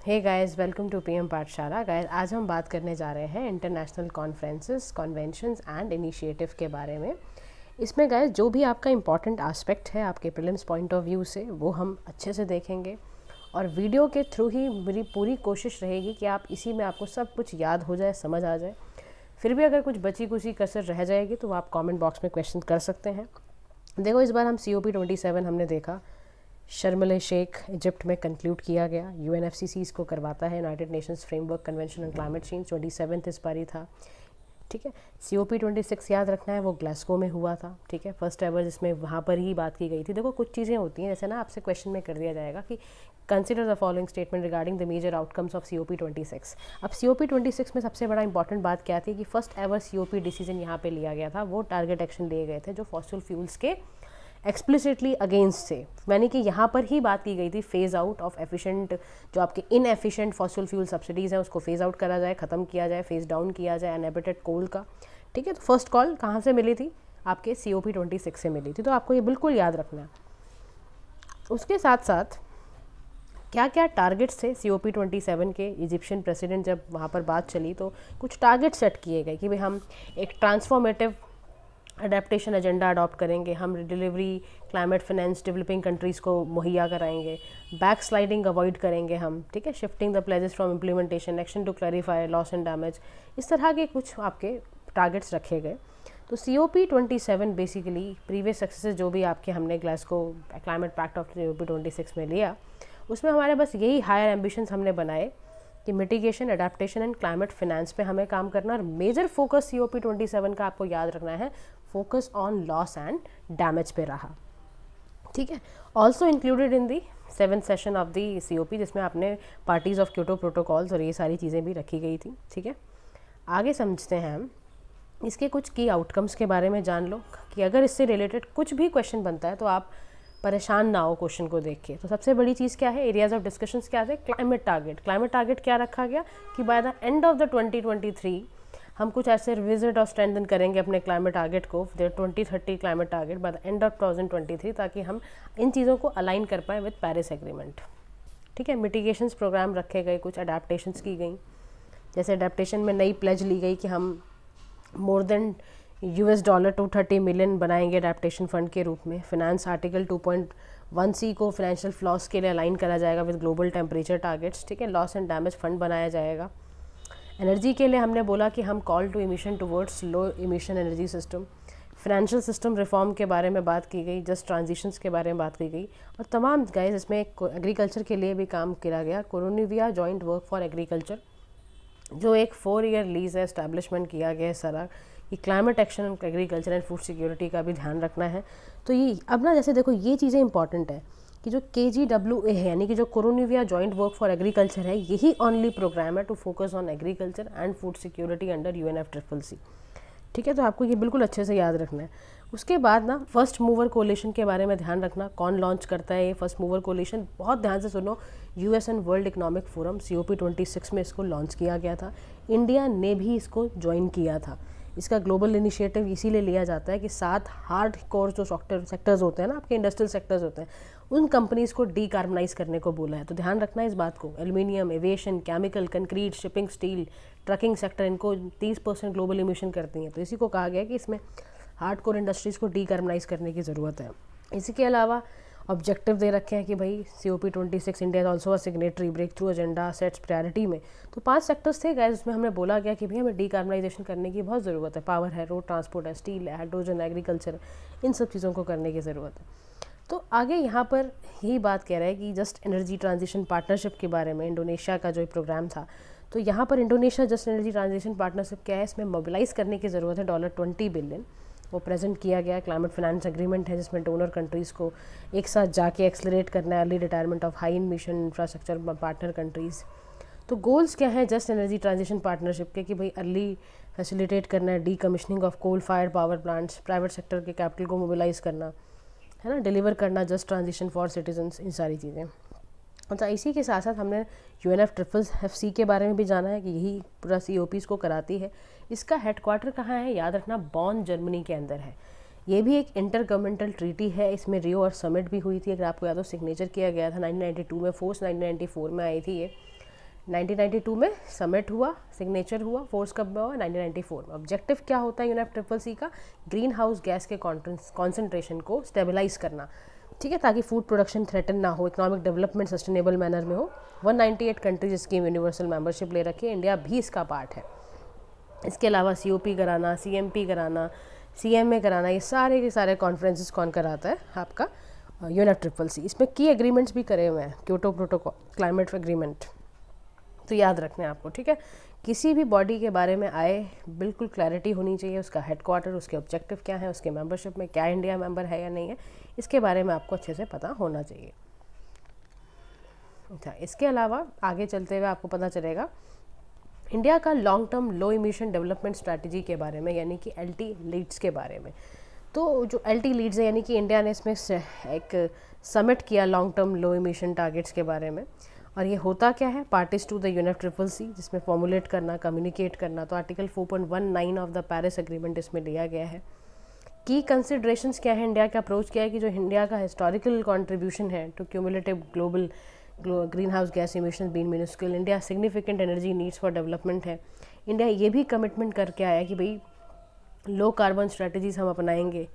Hey guys, welcome to PM Pathshala. Guys, आज हम बात करने जा रहे हैं international conferences, conventions and initiative के बारे में। इसमें गाइस जो भी आपका इंपॉर्टेंट एस्पेक्ट है आपके प्रीलिम्स पॉइंट ऑफ व्यू से, वो हम अच्छे से देखेंगे और वीडियो के थ्रू ही मेरी पूरी कोशिश रहेगी कि आप इसी में आपको सब कुछ याद हो जाए, समझ आ जाए। फिर भी अगर कुछ बची कुची कसर रह जाएगी तो आप कॉमेंट बॉक्स में क्वेश्चन कर सकते हैं। देखो, इस बार हम COP27 हमने देखा, शर्म ए शेख इजिप्ट में कंक्लूड किया गया। UNFCCC इसको करवाता है, United Nations framework convention on climate change. 27 इस बार ही था, ठीक है। COP26 याद रखना है, वो ग्लासगो में हुआ था, ठीक है, फर्स्ट एवर, जिसमें वहाँ पर ही बात की गई थी। देखो, कुछ चीज़ें होती हैं, जैसे ना आपसे क्वेश्चन में कर दिया जाएगा कि consider the following statement regarding the major outcomes of COP26। अब COP26 में सबसे बड़ा इंपॉर्टेंट बात क्या थी कि फर्स्ट एवर COP डिसीजन यहाँ पे लिया गया था, वो टारगेट एक्शन लिए गए थे जो फॉसिल फ्यूल्स के एक्सप्लिसिटली अगेंस्ट से, यानी कि यहाँ पर ही बात की गई थी फेज़ आउट ऑफ एफिशिएंट, जो आपके इनएफिशिएंट फॉसिल फ्यूल सब्सिडीज़ हैं उसको फेज़ आउट करा जाए, ख़त्म किया जाए, फेज़ डाउन किया जाए अनएबिटेड कोल का, ठीक है। तो फर्स्ट कॉल कहाँ से मिली थी? आपके COP26 से मिली थी, तो आपको ये बिल्कुल याद रखना है। उसके साथ साथ क्या क्या टारगेट्स थे COP27 के? इजिप्शियन प्रेसिडेंट जब वहाँ पर बात चली तो कुछ टारगेट सेट किए गए कि भाई हम एक ट्रांसफॉर्मेटिव अडेप्टेशन एजेंडा अडॉप्ट करेंगे, हम delivery climate finance developing countries को मुहैया कराएंगे, बैक स्लाइडिंग अवॉइड करेंगे हम, ठीक है, shifting the pledges from implementation, action to clarify loss and damage, इस तरह के कुछ आपके टारगेट्स रखे गए। तो COP27 बेसिकली प्रीवियस सक्सेसेस जो भी आपके हमने Glasgow climate pact of COP26 में लिया, उसमें हमारे बस यही हायर एम्बिशंस हमने बनाए कि mitigation, adaptation and climate finance पे हमें काम करना, और मेजर फोकस COP27 का आपको याद रखना है, focus on loss and damage पे रहा, ठीक है। Also included in the 7th session of the COP, जिसमें आपने पार्टीज ऑफ क्योटो प्रोटोकॉल्स और ये सारी चीज़ें भी रखी गई थी, ठीक है। आगे समझते हैं हम इसके कुछ की आउटकम्स के बारे में। जान लो कि अगर इससे रिलेटेड कुछ भी क्वेश्चन बनता है तो आप परेशान ना हो क्वेश्चन को देख के। तो सबसे बड़ी चीज़ क्या है? एरियाज ऑफ डिस्कशंस क्या थे? Climate target. क्लाइमेट टारगेट क्या रखा गया कि by the end of the 2023 हम कुछ ऐसे रिविजिट और स्ट्रेंथन करेंगे अपने क्लाइमेट टारगेट को, 2030 climate target by the end of 2023, ताकि हम इन चीज़ों को अलाइन कर पाएँ विद पेरिस एग्रीमेंट, ठीक है। मिटिगेशंस प्रोग्राम रखे गए, कुछ अडेप्टेशंस की गई, जैसे अडेप्टेशन में नई प्लेज ली गई कि हम मोर देन $230 मिलियन बनाएंगे अडेप्टेशन फंड के रूप में। फिनेंस आर्टिकल 2.1C को फाइनेंशियल फ्लॉस के लिए अलाइन करा जाएगा विद ग्लोबल टेम्परेचर टारगेट्स, ठीक है। लॉस एंड डैमेज फंड बनाया जाएगा। एनर्जी के लिए हमने बोला कि हम call to emission towards low emission energy system. Financial system reform के बारे में बात की गई, जस्ट ट्रांजिशंस के बारे में बात की गई, और तमाम गाइस इसमें एग्रीकल्चर के लिए भी काम किया गया। कोरोनिविया जॉइंट वर्क फॉर एग्रीकल्चर, जो एक 4 ईयर लीज है, एस्टैब्लिशमेंट किया गया है सारा, कि climate action, agriculture and food security का भी ध्यान रखना है। तो ये अब ना, जैसे देखो, ये चीज़ें इंपॉर्टेंट है कि जो KGWA है, यानी कि जो Koronivia joint work for agriculture है, यही ओनली प्रोग्राम है to focus on agriculture and food security under UNFCCC, ठीक है। तो आपको ये बिल्कुल अच्छे से याद रखना है। उसके बाद ना फर्स्ट मूवर कोलिशन के बारे में ध्यान रखना, कौन लॉन्च करता है ये फर्स्ट मूवर कोलिशन? बहुत ध्यान से सुनो, US and world economic forum, COP26 में इसको लॉन्च किया गया था। इंडिया ने भी इसको ज्वाइन किया था। इसका ग्लोबल इनिशिएटिव इसीलिए लिया जाता है कि 7 हार्ड कोर जो सेक्टर्स होते हैं ना, आपके इंडस्ट्रियल सेक्टर्स होते हैं, उन कंपनीज़ को डीकार्बनाइज करने को बोला है। तो ध्यान रखना है इस बात को। Aluminium, aviation, chemical, concrete, shipping, steel, trucking sector, इनको 30% ग्लोबल इमिशन करती हैं। तो इसी को कहा गया कि इसमें हार्ड कोर इंडस्ट्रीज़ को डीकार्बनाइज करने की ज़रूरत है। इसी के अलावा ऑब्जेक्टिव दे रखे हैं कि भाई COP26 India is also a signatory, breakthrough agenda sets priority में। तो 5 सेक्टर्स थे गाइस, उसमें हमने बोला गया कि भाई हमें डीकार्बनाइजेशन करने की बहुत ज़रूरत है। पावर है, रोड ट्रांसपोर्ट है, स्टील है, हाइड्रोजन, एग्रीकल्चर, इन सब चीज़ों को करने की ज़रूरत है। तो आगे यहाँ पर यही बात कह रहा है कि जस्ट एनर्जी ट्रांजिशन पार्टनरशिप के बारे में, इंडोनेशिया का जो प्रोग्राम था, तो यहाँ पर Indonesia just energy transition partnership क्या है, इसमें मोबिलाइज करने की ज़रूरत है $20 बिलियन। वो प्रेजेंट किया गया। क्लाइमेट फाइनेंस एग्रीमेंट है, जिसमें डोनर कंट्रीज़ को एक साथ जाके एक्सलरेट करना है early retirement of high emission infrastructure partner countries. तो गोल्स क्या है जस्ट एनर्जी ट्रांजिशन पार्टनरशिप के कि भाई अर्ली फैसिलिटेट करना है decommissioning of coal fire power plants, private sector के कैपिटल को मोबिलाइज करना है ना, डिलीवर करना जस्ट ट्रांजिशन फॉर सिटीजन्स, इन सारी चीज़ें। अच्छा, इसी के साथ साथ हमने UNFCCC के बारे में भी जाना है कि यही पूरा COPs को कराती है। इसका हेडक्वार्टर कहाँ है? याद रखना, बॉन जर्मनी के अंदर है। ये भी एक इंटर गवर्नमेंटल ट्रीटी है। इसमें रियो और समिट भी हुई थी, अगर आपको याद हो, सिग्नेचर किया गया था 1992 में, फोर्स 1994 में आई थी ये। 1992 में समिट हुआ, सिग्नेचर हुआ, फोर्स कब में हुआ, 1994 में। ऑब्जेक्टिव क्या होता है UNFCCC का? ग्रीन हाउस गैस के कॉन्सेंट्रेशन को स्टेबलाइज करना, ठीक है, ताकि फूड प्रोडक्शन थ्रेटन ना हो, इकोनॉमिक डेवलपमेंट सस्टेनेबल मैनर में हो। 198 कंट्रीज इसकी यूनिवर्सल मेंबरशिप ले रखी है, इंडिया भी इसका पार्ट है। इसके अलावा COP कराना, CMP कराना, CMA कराना, ये सारे के सारे कॉन्फ्रेंसेस कौन कराता है? आपका UNFCCC। इसमें की एग्रीमेंट्स भी करे हुए हैं, क्योटो प्रोटोकॉल, क्लाइमेट एग्रीमेंट, तो याद रखना है आपको, ठीक है। किसी भी बॉडी के बारे में आए बिल्कुल क्लैरिटी होनी चाहिए, उसका हेडक्वार्टर, उसके ऑब्जेक्टिव क्या है, उसके मेंबरशिप में क्या इंडिया मेंबर है या नहीं है, इसके बारे में आपको अच्छे से पता होना चाहिए। अच्छा, इसके अलावा आगे चलते हुए आपको पता चलेगा इंडिया का लॉन्ग टर्म लो इमिशन डेवलपमेंट स्ट्रैटेजी के बारे में, यानी कि LT लीड्स के बारे में। तो जो LT लीड्स है, यानी कि इंडिया ने इसमें एक समिट किया लॉन्ग टर्म लो इमिशन टारगेट्स के बारे में। और ये होता क्या है? पार्टीज टू द UNFCCC, जिसमें फॉर्मुलेट करना, कम्युनिकेट करना। तो article 4.19 of the Paris agreement इसमें लिया गया है। की कंसिडरेशंस क्या है, इंडिया का अप्रोच क्या है कि जो इंडिया का हिस्टोरिकल कंट्रीब्यूशन है to cumulative global green house gas emission been minuscule, India significant energy needs for development है। इंडिया ये भी कमिटमेंट करके आया कि भाई लो कार्बन स्ट्रेटजीज हम अपनाएंगे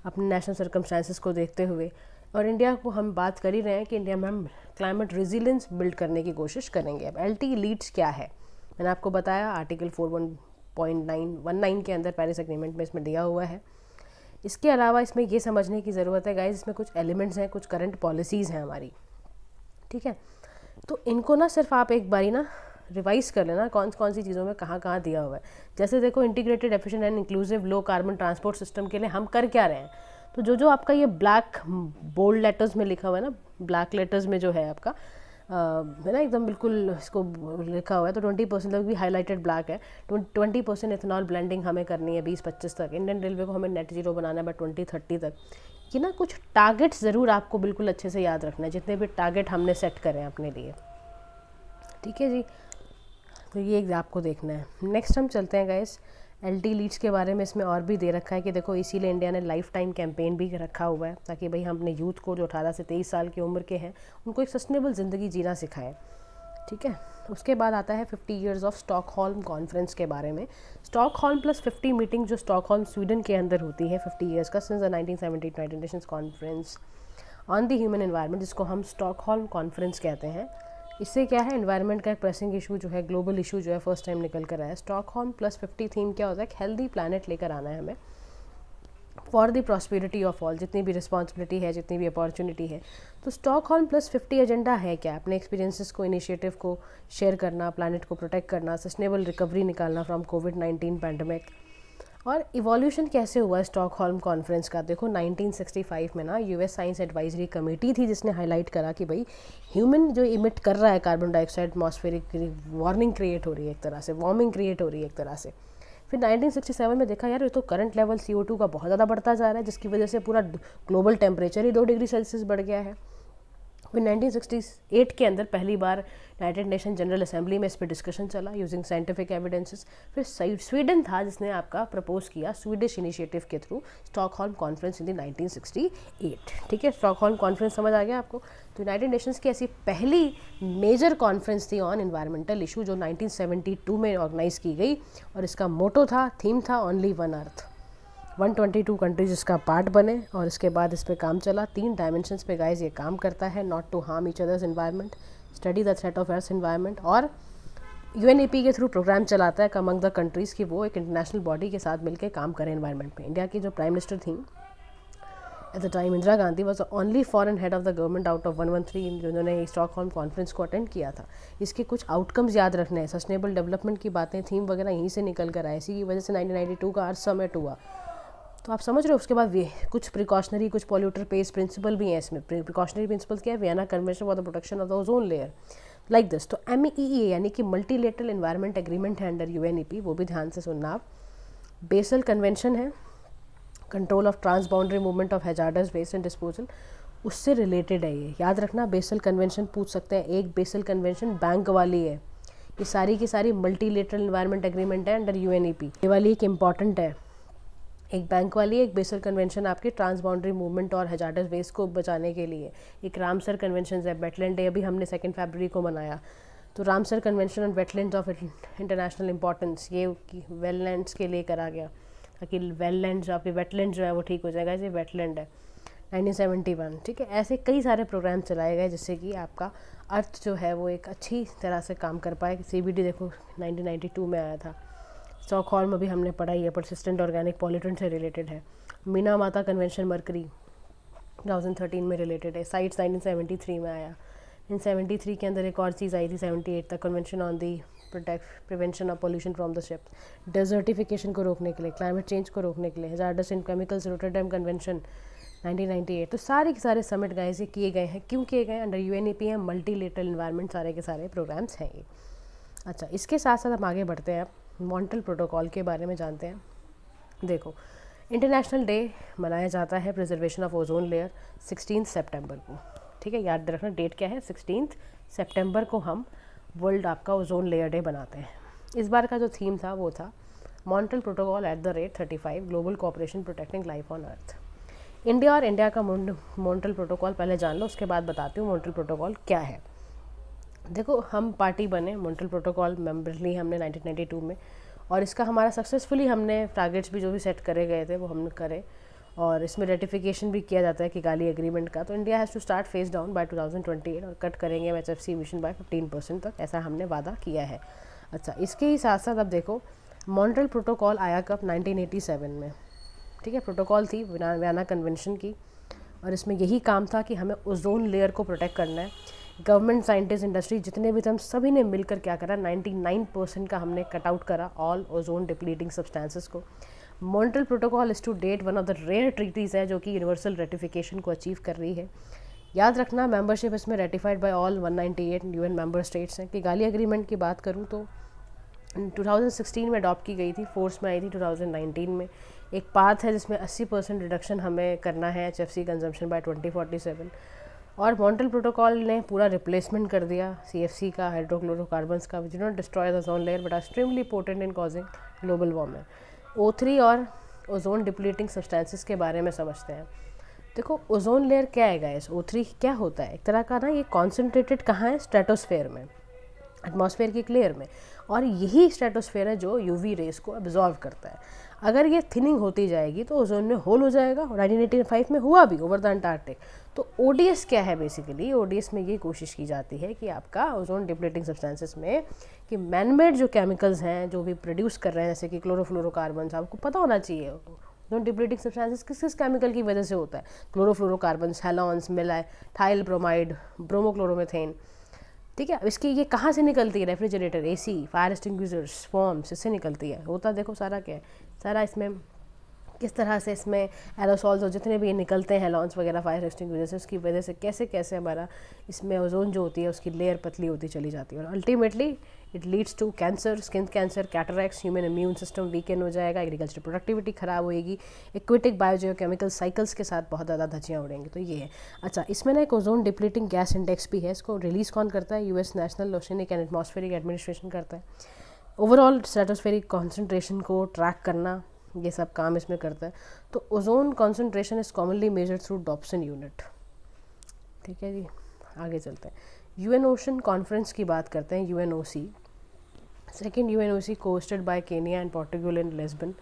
अपने नेशनल सर्कमस्टांसेस को देखते हुए। और इंडिया को हम बात कर ही रहे हैं कि इंडिया में हम क्लाइमेट रेजिलियंस बिल्ड करने की कोशिश करेंगे। अब LT लीड्स क्या है, मैंने आपको बताया आर्टिकल 4.19 के अंदर पेरिस एग्रीमेंट में इसमें दिया हुआ है। इसके अलावा इसमें ये समझने की ज़रूरत है गाइस, इसमें कुछ एलिमेंट्स हैं, कुछ करंट पॉलिसीज़ हैं हमारी, ठीक है। तो इनको ना सिर्फ आप एक बारी ना रिवाइज कर लेना, कौन कौन सी चीज़ों में कहाँ कहाँ दिया हुआ है। जैसे देखो, integrated efficient and inclusive low carbon transport system के लिए हम कर क्या रहे हैं। तो जो आपका ये ब्लैक बोल्ड लेटर्स में लिखा हुआ है ना, ब्लैक लेटर्स में जो है आपका है ना, एकदम बिल्कुल इसको लिखा हुआ है, तो 20% तक भी हाईलाइटेड ब्लैक है। 20% इथेनॉल ब्लेंडिंग हमें करनी है 2025 तक। इंडियन रेलवे को हमें नेट जीरो बनाना है बाय 2030 तक। कि ना कुछ टारगेट्स ज़रूर आपको बिल्कुल अच्छे से याद रखना है, जितने भी टारगेट हमने सेट करें अपने लिए, ठीक है जी। तो ये आपको देखना है। नेक्स्ट हम चलते हैं गाइस LT लीड्स के बारे में। इसमें और भी दे रखा है कि देखो, इसीलिए इंडिया ने लाइफ टाइम कैंपेन भी रखा हुआ है, ताकि भाई हम अपने यूथ को जो 18 से 23 साल की उम्र के हैं उनको एक सस्टेनेबल ज़िंदगी जीना सिखाएं, ठीक है। उसके बाद आता है 50 ईयर्स ऑफ स्टॉकहोल्म कॉन्फ्रेंस के बारे में। स्टॉकहोल्म प्लस 50 मीटिंग जो स्टॉकहोल्म स्वीडन के अंदर होती है 50 ईयर्स का, since the 1970 United Nations conference on the human environment, जिसको हम स्टॉकहोल्म कॉन्फ्रेंस कहते हैं। इससे क्या है, एनवायरनमेंट का एक प्रेसिंग इशू जो है, ग्लोबल इशू जो है, फर्स्ट टाइम निकल कर आया है। स्टॉकहोल्म प्लस 50 थीम क्या होता है? हेल्दी प्लानट लेकर आना है हमें for the prosperity of all. जितनी भी रिस्पॉन्सिबिलिटी है, जितनी भी अपॉर्चुनिटी है, तो स्टॉकहोल्म प्लस 50 एजेंडा है क्या? अपने एक्सपीरियंसेस को, इनिशिएटिव को शेयर करना, प्लानट को प्रोटेक्ट करना, सस्टेनेबल रिकवरी निकालना फ्रॉम कोविड-19 पैंडमिक। और इवोल्यूशन कैसे हुआ है स्टॉकहोल्म कॉन्फ्रेंस का? देखो 1965 में ना US साइंस एडवाइजरी कमेटी थी, जिसने हाईलाइट करा कि भाई ह्यूमन जो इमिट कर रहा है carbon dioxide, atmospheric warming create हो रही है एक तरह से, वार्मिंग क्रिएट हो रही है एक तरह से। फिर 1967 में देखा यार, ये तो करंट लेवल CO2 का बहुत ज़्यादा बढ़ता जा रहा है, जिसकी वजह से पूरा ग्लोबल टेम्परेचर ही 2 डिग्री सेल्सियस बढ़ गया है। फिर 1968 के अंदर पहली बार यूनाइटेड नेशन जनरल असेंबली में इस पर डिस्कशन चला यूजिंग साइंटिफिक एविडेंसेस। फिर स्वीडन था जिसने आपका प्रपोज किया स्वीडिश इनिशिएटिव के थ्रू स्टॉकहोल्म कॉन्फ्रेंस इन दी 1968, ठीक है। स्टॉकहोल्म कॉन्फ्रेंस समझ आ गया आपको? तो यूनाइटेड नेशंस की ऐसी पहली मेजर कॉन्फ्रेंस थी ऑन एनवायरमेंटल इशू, जो 1972 में ऑर्गेनाइज की गई, और इसका मोटो था, थीम था, ओनली वन अर्थ। 122 कंट्रीज इसका पार्ट बने, और इसके बाद इस पे काम चला। 3 डायमेंशंस पे गाइस ये काम करता है। Not to harm each others environment, study the threat of earth environment, और UNEP के थ्रू प्रोग्राम चलाता है अमंग द कंट्रीज़ की वो एक इंटरनेशनल बॉडी के साथ मिलकर काम करें एनवायरनमेंट में। इंडिया की जो प्राइम मिनिस्टर थी at the time, Indira Gandhi, was the only foreign head of the government out of 113 जिन्होंने स्टॉकहोल्म कॉन्फ्रेंस को अटेंड किया था। इसके कुछ आउटकम्स याद रखने हैं, सस्टेनेबल डेवलपमेंट की बातें, थीम वगैरह यहीं से निकल कर आए। इसी की वजह से 1992 का अर्थ समिट हुआ। तो आप समझ रहे हो। उसके बाद कुछ प्रिकॉशनरी, कुछ पॉल्यूटर पेज प्रिंसिपल भी हैं इसमें। प्रिकॉशनरी प्रिंसिपल क्या है? Vienna convention for the protection of the ozone layer, like this. तो MEEA यानी कि मल्टीलेटरल एनवायरनमेंट एग्रीमेंट है अंडर UNEP, वो भी ध्यान से सुनना आप। बेसल कन्वेंशन है, control of transboundary movement of hazardous waste and disposal, उससे रिलेटेड है ये, याद रखना। बेसल कन्वेंशन पूछ सकते हैं। एक बेसल कन्वेंशन बैंक वाली है, ये सारी की सारी मल्टीलेटरल एनवायरनमेंट एग्रीमेंट है अंडर UNEP। ये वाली एक इम्पॉर्टेंट है, एक बैंक वाली, एक बेसल कन्वेंशन आपके ट्रांस बाउंड्री मूवमेंट और हैजार्डस वेस्ट को बचाने के लिए। एक रामसर कन्वेंशन है, वेटलैंड डे अभी हमने 2 फरवरी को मनाया। तो Ramsar convention on wetlands of international importance, ये वेटलैंड्स के लिए करा गया ताकि वेटलैंड्स, आपके वेटलैंड जो है वो ठीक हो जाएगा, ये वेटलैंड है 1971, ठीक है। ऐसे कई सारे प्रोग्राम चलाए गए जिससे कि आपका अर्थ जो है वो एक अच्छी तरह से काम कर पाए। CBD देखो 1992 में आया था, स्टॉकहोल्म अभी हमने पढ़ा ही है, परसिस्टेंट ऑर्गेनिक पॉल्यूटेंट से रिलेटेड है। मीना माता कन्वेंशन मरकरी 2013 में रिलेटेड है। साइट्स 1973 में आया। इन 73 के अंदर एक और चीज़ आई थी 78 तक, convention on the prevention of pollution from the ships, desertification को रोकने के लिए, क्लाइमेट चेंज को रोकने के लिए, हजार्डस इन केमिकल्स रोटरडैम कन्वेंशन 1998। तो सारे के सारे समिट गाइस ये किए गए हैं। क्यों किए गए? अंडर UNEP मल्टीलेटरल इन्वायरमेंट, सारे के सारे प्रोग्राम्स हैं ये। अच्छा, इसके साथ साथ हम आगे बढ़ते हैं, मॉन्ट्रियल प्रोटोकॉल के बारे में जानते हैं। देखो, इंटरनेशनल डे मनाया जाता है प्रिजर्वेशन ऑफ ओजोन लेयर 16 सितंबर को, ठीक है। याद रखना डेट क्या है, 16 सितंबर को हम वर्ल्ड आपका ओजोन लेयर डे बनाते हैं। इस बार का जो थीम था वो था Montreal protocol @35 global cooperation protecting life on earth. India और इंडिया का मॉन्ट्रियल प्रोटोकॉल पहले जान लो, उसके बाद बताती हूँ मॉन्ट्रियल प्रोटोकॉल क्या है। देखो, हम पार्टी बने, मॉन्ट्रियल प्रोटोकॉल मेंबर ली हमने 1992 में, और इसका हमारा सक्सेसफुली हमने टारगेट्स भी जो भी सेट करे गए थे वो हमने करे, और इसमें रेटिफिकेशन भी किया जाता है किगाली एग्रीमेंट का। तो India has to start phase down by 2028 और कट करेंगे HFC इमिशन बाय 15% तक, ऐसा हमने वादा किया है। अच्छा, इसके ही साथ साथ अब देखो, मॉन्ट्रियल प्रोटोकॉल आया कब, 1987 में, ठीक है। प्रोटोकॉल थी वियना कन्वेंशन की, और इसमें यही काम था कि हमें ओजोन लेयर को प्रोटेक्ट करना है। गवर्नमेंट, साइंटिस्ट, इंडस्ट्री जितने भी थे, हम सभी ने मिलकर क्या करा, 99% का हमने कट आउट करा ऑल ओजोन डिप्लीटिंग सब्सटेंसेस को। Montreal protocol is to date one of the rare treaties है जो कि यूनिवर्सल रेटिफिकेशन को अचीव कर रही है। याद रखना, मेंबरशिप इसमें ratified by all 198 UN member states हैं। किगाली एग्रीमेंट की बात करूँ तो 2016 में अडॉप्ट की गई थी, फोर्स में आई थी 2019 में। एक पाथ है जिसमें 80% रिडक्शन हमें करना है HFC कंजम्पशन बाय 2047, और मॉन्ट्रियल प्रोटोकॉल ने पूरा रिप्लेसमेंट कर दिया CFC का, हाइड्रोक्लोरोकार्बन्स का, which do not destroy the ozone layer but are extremely potent in causing global warming. O3 और ओजोन डिप्लीटिंग सब्सटेंसेस के बारे में समझते हैं। देखो, ओजोन लेयर क्या है गाइस, O3 क्या होता है, एक तरह का ना, ये कॉन्सेंट्रेटेड कहाँ है, स्ट्रेटोस्फेयर में, एटमॉस्फेयर की लेयर में, और यही स्ट्रेटोस्फेयर है जो UV रेस को एब्जॉर्व करता है। अगर ये थिनिंग होती जाएगी तो ओजोन में होल हो जाएगा, 1985 में हुआ भी ओवर द अंटार्कटिक। तो ODS क्या है, बेसिकली ODS में ये कोशिश की जाती है कि आपका ओजोन डिप्लीटिंग सब्सटेंसेस में कि मैनमेड जो केमिकल्स हैं जो भी प्रोड्यूस कर रहे हैं, जैसे कि क्लोरोफ्लोरोकार्बन्स, आपको पता होना चाहिए ओजोन डिप्लीटिंग सब्सटेंसेस किस किस केमिकल की वजह से होता है। क्लोरोफ्लोरोकार्बन्स, हैलॉन्स, मिथाइल ब्रोमाइड, ब्रोमोक्लोरोमीथेन, ठीक है। इसकी ये कहाँ से निकलती है, refrigerator, AC, fire extinguishers, forms, इससे निकलती है। होता देखो सारा क्या है, सारा इसमें किस तरह से इसमें एरोसॉल्स और जितने भी निकलते हैं लॉन्च वगैरह फायर एक्सटिंग्विशर्स से, उसकी वजह से कैसे कैसे हमारा इसमें ओजोन जो होती है उसकी लेयर पतली होती चली जाती है, और ultimately it leads to cancer, skin cancer, cataracts, human immune system weaken हो जाएगा, एग्रीकल्चर प्रोडक्टिविटी खराब होएगी, इक्विटिक बायोजियोकेमिकल साइकिल्स के साथ बहुत ज़्यादा धज्जियाँ उड़ेंगी। तो ये है। अच्छा, इसमें ना एक ओजोन डिप्लीटिंग गैस इंडेक्स भी है, इसको रिलीज़ कौन करता है, US national oceanic and atmospheric administration करता है। ओवरऑल स्ट्रेटोस्फेरिक कॉन्सेंट्रेशन को ट्रैक करना, ये सब काम इसमें करता है। तो ozone concentration is commonly measured through Dobson unit, ठीक है जी। आगे चलते हैं, UN ओशन कॉन्फ्रेंस की बात करते हैं, UNOC, second UNOC cohosted by Kenya and Portugal in Lisbon,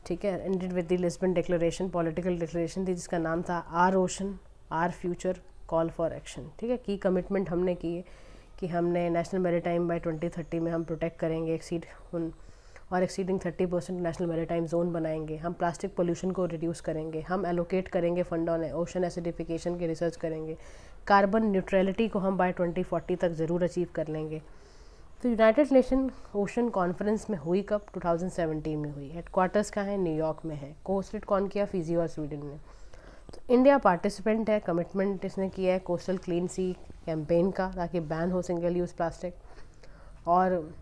ठीक है। Ended with the Lisbon declaration, political declaration थी जिसका नाम था our ocean our future call for action, ठीक है। की कमिटमेंट हमने किए कि हमने नेशनल मैरीटाइम बाय 2030 में हम प्रोटेक्ट करेंगे, एक्सीडिंग 30% नेशनल मैरीटाइम जोन बनाएंगे, हम प्लास्टिक पोल्यूशन को रिड्यूस करेंगे, हम एलोकेट करेंगे फंड ऑन ओशन एसिडिफिकेशन की रिसर्च करेंगे, कार्बन न्यूट्रलिटी को हम बाय 2040 तक ज़रूर अचीव कर लेंगे। तो यूनाइटेड नेशन ओशन कॉन्फ्रेंस में हुई कब, 2017 में हुई। हेडक्वार्टर्स कहाँ है, न्यूयॉर्क में है। कोस्टेड कौन किया, फिजी और स्वीडन ने। तो इंडिया पार्टिसिपेंट है, कमिटमेंट इसने किया है कोस्टल क्लीन सी कैंपेन का, ताकि बैन हो सिंगल यूज़ प्लास्टिक। और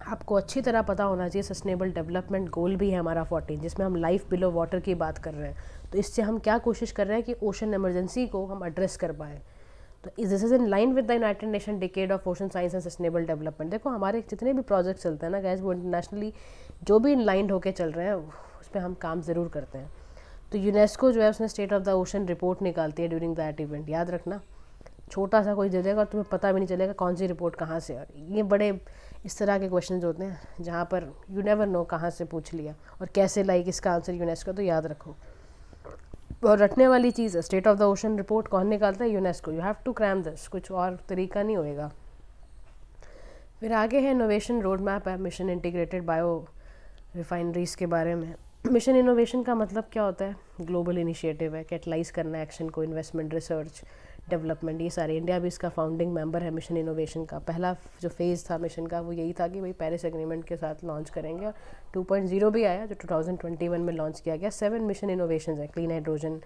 आपको अच्छी तरह पता होना चाहिए सस्टेनेबल डेवलपमेंट गोल भी है हमारा 14, जिसमें हम लाइफ बिलो वाटर की बात कर रहे हैं। तो इससे हम क्या कोशिश कर रहे हैं कि ओशन इमरजेंसी को हम एड्रेस कर पाएँ। तो this is in line with the United nation decade of ocean science and sustainable development. देखो, हमारे जितने भी प्रोजेक्ट चलते हैं ना गैस, वो इंटरनेशनली जो भी इन लाइन होकर चल रहे हैं उस पर हम काम ज़रूर करते हैं। तो यूनेस्को जो है उसने state of the ocean report निकालती है ड्यूरिंग दैट इवेंट, याद रखना। छोटा सा कोई दे देगा और तुम्हें पता भी नहीं चलेगा कौन सी रिपोर्ट कहाँ से। और ये बड़े इस तरह के क्वेश्चंस होते हैं जहाँ पर यू नेवर नो कहाँ से पूछ लिया और कैसे, लाइक इसका आंसर यूनेस्को। तो याद रखो, और रटने वाली चीज़ है। State of the ocean report कौन निकालता है? UNESCO. You have to cram this, कुछ और तरीका नहीं होएगा। फिर आगे है इनोवेशन रोड मैप है मिशन इंटीग्रेटेड बायो रिफाइनरीज के बारे में। मिशन इनोवेशन का मतलब क्या होता है? ग्लोबल इनिशिएटिव है, कैटलाइज करना एक्शन को, इन्वेस्टमेंट, रिसर्च, डेवलपमेंट, ये सारे। इंडिया भी इसका फाउंडिंग मेंबर है मिशन इनोवेशन का। पहला जो फेज़ था मिशन का वो यही था कि भाई पेरिस एग्रीमेंट के साथ लॉन्च करेंगे, और 2.0 भी आया जो 2021 में लॉन्च किया गया। 7 मिशन इनोवेशन है, clean hydrogen,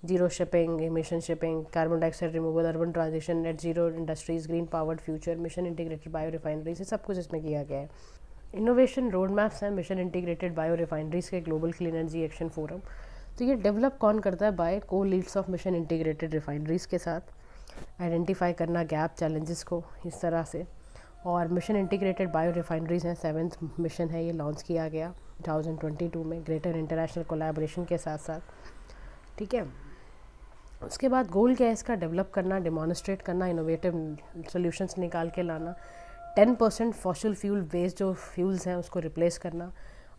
zero shipping, emission shipping, carbon dioxide removal, urban transition, net zero industries, green powered future, mission integrated bio refineries, ये सब कुछ इसमें किया गया है। इनोवेशन रोड मैप्स हैं मिशन इंटीग्रेटेड बायो रिफाइनरीज के global clean energy action forum. तो ये डेवलप कौन करता है? बाय को Leeds of mission integrated refineries के साथ। आइडेंटिफाई करना गैप, चैलेंजेस को इस तरह से। और मिशन इंटीग्रेटेड बायो रिफाइनरीज हैं, 7th मिशन है, ये लॉन्च किया गया 2022 में ग्रेटर इंटरनेशनल कोलैबोरेशन के साथ साथ। ठीक है, उसके बाद गोल क्या है इसका? डेवलप करना, डेमोन्स्ट्रेट करना, इनोवेटिव सॉल्यूशंस निकाल के लाना, 10% फॉसिल फ्यूल वेस्ट जो फ्यूल्स हैं उसको रिप्लेस करना,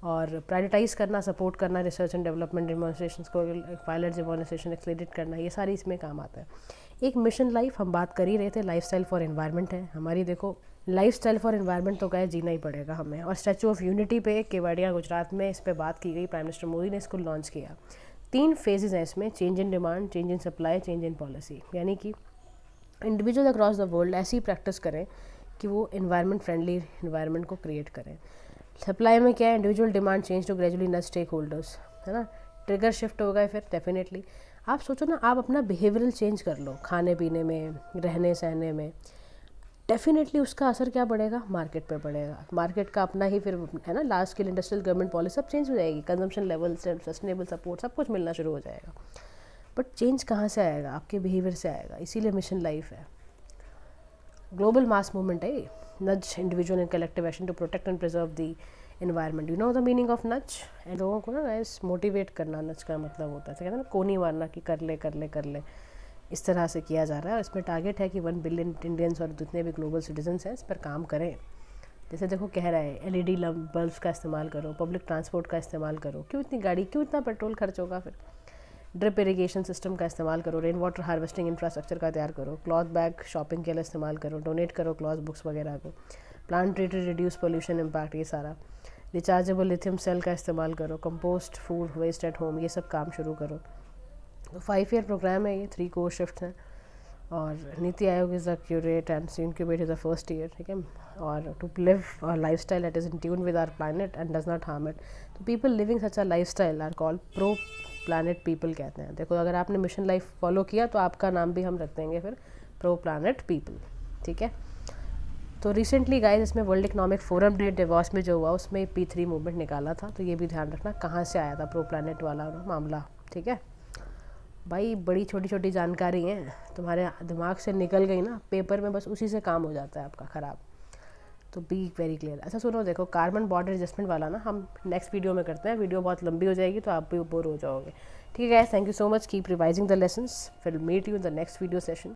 और प्रायोरिटाइज़ करना, सपोर्ट करना रिसर्च एंड डेवलपमेंट डेमोन्स्ट्रेशन को, पायलट डेमोन्स्ट्रेशन एक्सेलरेट करना, ये सारी इसमें काम आता है। एक मिशन लाइफ हम बात कर ही रहे थे, लाइफस्टाइल फॉर एनवायरनमेंट है हमारी। देखो लाइफस्टाइल फॉर एनवायरनमेंट तो क्या है, जीना ही पड़ेगा हमें। और स्टैचू ऑफ यूनिटी पे केवड़िया गुजरात में इस पर बात की गई, प्राइम मिनिस्टर मोदी ने इसको लॉन्च किया। 3 फेजेज़ हैं इसमें, change in demand, change in supply, change in policy. यानी कि इंडिविजुअल अक्रॉस द वर्ल्ड ऐसी प्रैक्टिस करें कि वो इन्वायरमेंट फ्रेंडली इन्वायरमेंट को क्रिएट करें। सप्लाई में क्या है? Individual demand change to gradually nudge stakeholders, है ना। ट्रिगर शिफ्ट होगा फिर डेफिनेटली। आप सोचो ना, आप अपना बिहेवियरल चेंज कर लो, खाने पीने में, रहने सहने में, डेफिनेटली उसका असर क्या पड़ेगा? मार्केट पे पड़ेगा। मार्केट का अपना ही फिर, है ना, large scale industrial government policy सब चेंज हो जाएगी, कंजम्पशन लेवल, सस्टेनेबल सपोर्ट सब कुछ मिलना शुरू हो जाएगा। बट चेंज कहाँ से आएगा? आपके बिहेवियर से आएगा। इसीलिए मिशन लाइफ है, ग्लोबल मास मूवमेंट है। Nudge individual and collective action to protect and preserve the environment. You know the meaning of nudge. And लोगों को ना गाइस मोटिवेट करना, नच का मतलब होता है, कहते हैं ना, कोनी मारना कि कर ले कर ले कर ले, इस तरह से किया जा रहा है। और इसमें टारगेट है कि 1 बिलियन इंडियंस और जितने भी ग्लोबल सिटीजन्स हैं इस पर काम करें। जैसे देखो कह रहा है LED बल्ब्स का इस्तेमाल करो, पब्लिक ट्रांसपोर्ट का इस्तेमाल करो, क्यों इतनी गाड़ी, क्यों इतना पेट्रोल खर्च होगा? फिर ड्रिप इरिगेशन सिस्टम का इस्तेमाल करो, रेन वाटर हार्वेस्टिंग इंफ्रास्ट्रक्चर का तैयार करो, क्लॉथ बैग शॉपिंग के लिए इस्तेमाल करो, डोनेट करो क्लॉथ बुक्स वगैरह को, plant treated reduce pollution impact, ये सारा। रिचार्जेबल लिथियम सेल का इस्तेमाल करो, compost food waste at home, ये सब काम शुरू करो। तो 5 ईयर प्रोग्राम है ये, 3 कोर शिफ्ट हैं। और NITI Aayog is the curate and incubate is the first year. ठीक है, और to live a life style that is in tune with our planet and does not harm it. तो people living such a life style are called pro planet people कहते हैं। देखो अगर आपने mission life follow किया तो आपका नाम भी हम रख देंगे फिर प्रो प्लानट पीपल। ठीक है, तो रिसेंटली गाइस इसमें वर्ल्ड इकोनॉमिक फोरम ने डेवॉस में जो हुआ उसमें P3 मूवमेंट निकाला था। तो ये भी ध्यान रखना कहाँ से आया था प्रो प्लानट वाला मामला। ठीक है भाई, बड़ी छोटी छोटी जानकारी हैं, तुम्हारे दिमाग से निकल गई ना, पेपर में बस उसी से काम हो जाता है आपका ख़राब। तो बी वेरी क्लियर। अच्छा सुनो, देखो कार्बन बॉर्डर एडजस्टमेंट वाला ना हम नेक्स्ट वीडियो में करते हैं, वीडियो बहुत लंबी हो जाएगी तो आप भी बोर हो जाओगे। ठीक है guys, thank you so much, keep revising the lessons, फिर meet you in the next video session.